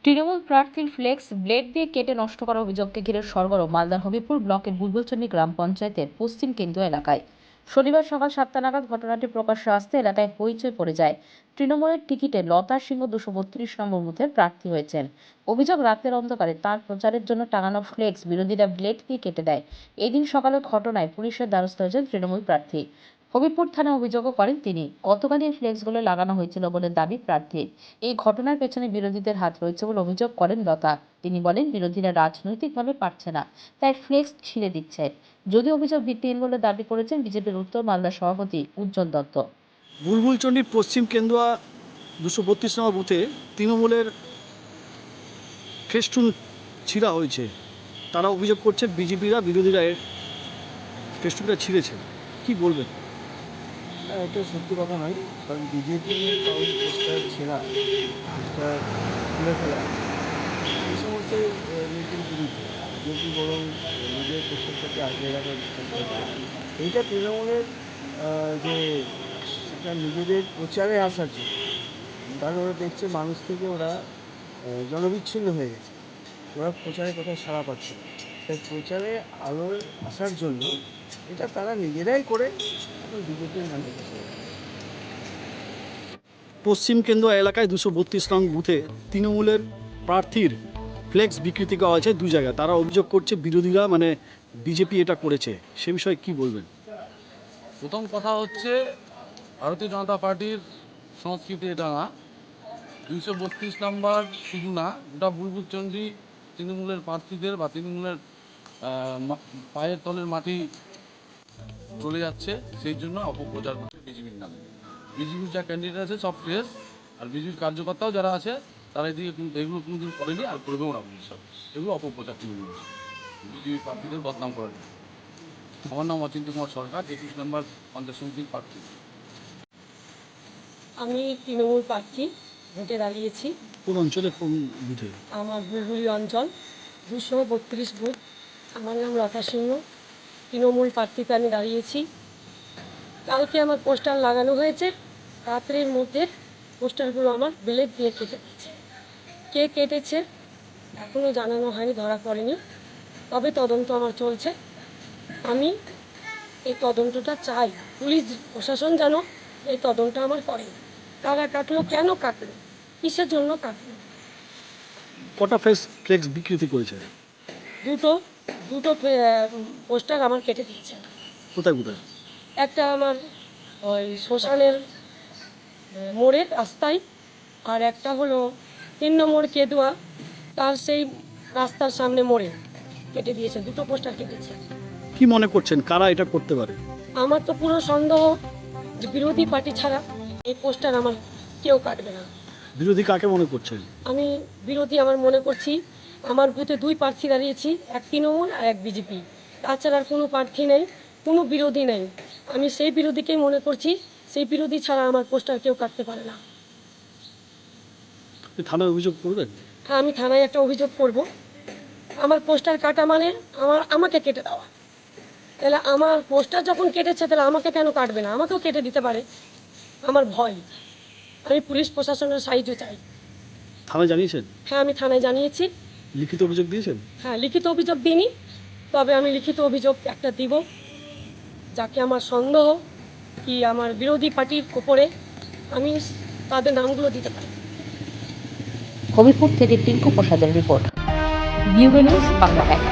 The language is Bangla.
তৃণমূল প্রার্থীর ফ্লেক্স ব্লেড দিয়ে কেটে নষ্ট করার অভিযোগকে ঘিরে সরগরম মালদার হবিপুর ব্লকের বুলবুলচন্ডী গ্রাম পঞ্চায়েতের পশ্চিম কেন্দ্র এলাকায়। শনিবার সকাল 7টা নাগাদ ঘটনাটি প্রকাশ্যে আসতে এলাকায় হইচই পড়ে যায়। তৃণমূলের টিকিটে লতা সিংহ 232 নম্বর বুথের প্রার্থী হয়েছেন। অভিযোগ, রাতের অন্ধকারে তার প্রচারের জন্য টাঙানো ফ্লেক্স বিরোধীরা ব্লেড দিয়ে কেটে দেয়। এদিন সকালের ঘটনায় পুলিশের দ্বারস্থ হয়েছেন তৃণমূল প্রার্থী। হবিপুর থানায় অভিযোগও করেন তিনি। গতকাল এই ফ্লেক্সগুলো লাগানো হয়েছিল বলে দাবি প্রার্থীর। এই ঘটনার পেছনে বিরোধীদের হাত রয়েছে বলে অভিযোগ করেন লতা। তিনি বলেন, বিরোধীরা রাজনৈতিকভাবে পারছে না, তাই ফ্লেক্স ছিঁড়ে দিচ্ছে। যদিও অভিযোগ ভিত্তিহীন বলে দাবি করেছেন বিজেপির উত্তর মালদা সভাপতি উজ্জ্বল দত্ত। বুলবুলচন্ডীর পশ্চিম কেন্দুয়া 232 নম্বর বুথে তৃণমূলের ফেস্টুন ছিঁড়া হয়েছে। তারা অভিযোগ করছে বিরোধীরা ফেস্টুনটা ছিঁড়েছে। কি বলবেন? এটা সত্যি কথা নয়, কারণ বিজেপি কারণ পোস্টার ছেঁড়া, পোস্টার খুলে ফেলা এই সমস্ত নীতির বিরুদ্ধে বিজেপি বরং নিজের পোস্টারটাকে আগিয়ে রাখার চেষ্টা করে। এইটা তৃণমূলের যে একটা নিজেদের প্রচারে আসার জন্য, কারণ ওরা দেখছে মানুষ থেকে ওরা জনবিচ্ছিন্ন হয়ে গেছে, ওরা প্রচারে কোথাও সাড়া পাচ্ছে না, তাই প্রচারে আলোয় আসার জন্য এটা তারা নিজেরাই করে এখন বিজেপির নামে। পশ্চিম কেন্দুয়া এলাকায় 232 নং বুথে তৃণমূলের প্রার্থীর ফ্লেক্স বিকৃতি করা হয়েছে দুই জায়গায়। তারা অভিযোগ করছে বিরোধীরা বিজেপি এটা করেছে। সে বিষয়ে কি বলবেন? প্রথম কথা হচ্ছে, ভারতীয় জনতা পার্টির সংস্কৃতি এটা না। 232 নম্বর শুধু না, গোটা বুলবুলচন্ডী তৃণমূলের প্রার্থীদের বা তৃণমূলের পায়ের তলের মাটি চলে যাচ্ছে, সেই জন্য অপপ্রচার করছে বিজেপির নামে। বিজেপির যা ক্যান্ডিডেট আছে সব ফ্রেশ, আর বিজেপির কার্যকর্তাও যারা আছে তারা এদিকে এগুলো কোনোদিন করেনি আর করবেও না। এগুলো অপপ্রচার তৃণমূল বিজেপি প্রার্থীদের বদনাম করার জন্য। আমার নাম অচিন্ত কুমার সরকার, 21 নম্বর পঞ্চায়েত সমিতির প্রার্থী। আমি তৃণমূল প্রার্থী, ভোটে দাঁড়িয়েছি। কোন অঞ্চলে, কোন বুথে? আমার বুলবুলি অঞ্চল 232 বুথ। আমার নাম লতা সিংহ, তৃণমূল প্রার্থীতে আমি দাঁড়িয়েছি। কালকে আমার পোস্টার লাগানো হয়েছে, রাত্রের মধ্যে পোস্টারগুলো আমার ব্লেড দিয়ে কেটে দিয়েছে। কে কেটেছে এখনও জানানো হয়নি, ধরা পড়েনি, তবে তদন্ত আমার চলছে। আমি এই তদন্তটা চাই, পুলিশ প্রশাসন যেন এই তদন্ত আমার করে। তারা কাটলো, কেন কাটলো, কিসের জন্য কাটলো? কটা ফ্লেক্স বিকৃতি করেছে? দুটো পোস্টার আমার কেটে দিয়েছে। কোথায় কোথায়? একটা আমার ওই শ্মশানের মোড়ের রাস্তায়, আর একটা হলো 3 নম্বর কেদুয়া, তার সেই রাস্তার সামনে মোড়ে কেটে দিয়েছে। দুটো পোস্টার কেটেছে। কি মনে করছেন কারা এটা করতে পারে? আমার তো পুরো সন্দেহ যে বিরোধী পার্টি ছাড়া এই পোস্টার আমার কেউ কাটবে না। বিরোধী কাকে মনে করছেন? আমি বিরোধী আমার মনে করছি, আমার বুথে 2 প্রার্থী দাঁড়িয়েছি, এক তৃণমূল আর এক বিজেপি। তাছাড়া আর কোনো প্রার্থী নেই, কোনো বিরোধী নেই। আমি সেই বিরোধীকেই মনে করছি, সেই বিরোধী ছাড়া আমার পোস্টার কেউ কাটতে পারে না। থানায় অভিযোগ করবেন? হ্যাঁ, আমি থানায় একটা অভিযোগ করব। আমার পোস্টার কাটা মানে আমাকে কেটে দেওয়া। তাহলে আমার পোস্টার যখন কেটেছে, তাহলে আমাকে কেন কাটবে না? আমাকেও কেটে দিতে পারে। আমার ভয়। আমি পুলিশ প্রশাসনের সাহায্য চাই। থানায় জানিয়েছেন? হ্যাঁ, আমি থানায় জানিয়েছি। লিখিত অভিযোগ দিয়েছেন? হ্যাঁ, লিখিত অভিযোগ দিইনি, তবে আমি লিখিত অভিযোগ একটা দিব, যাকে আমার সন্দেহ কি আমার বিরোধী পার্টির ওপরে, আমি তাদের নামগুলো দিতে পারি। হবিপুর থেকে টিঙ্কু প্রসাদের রিপোর্ট, ব্যুরো নিউজ বাংলা 1।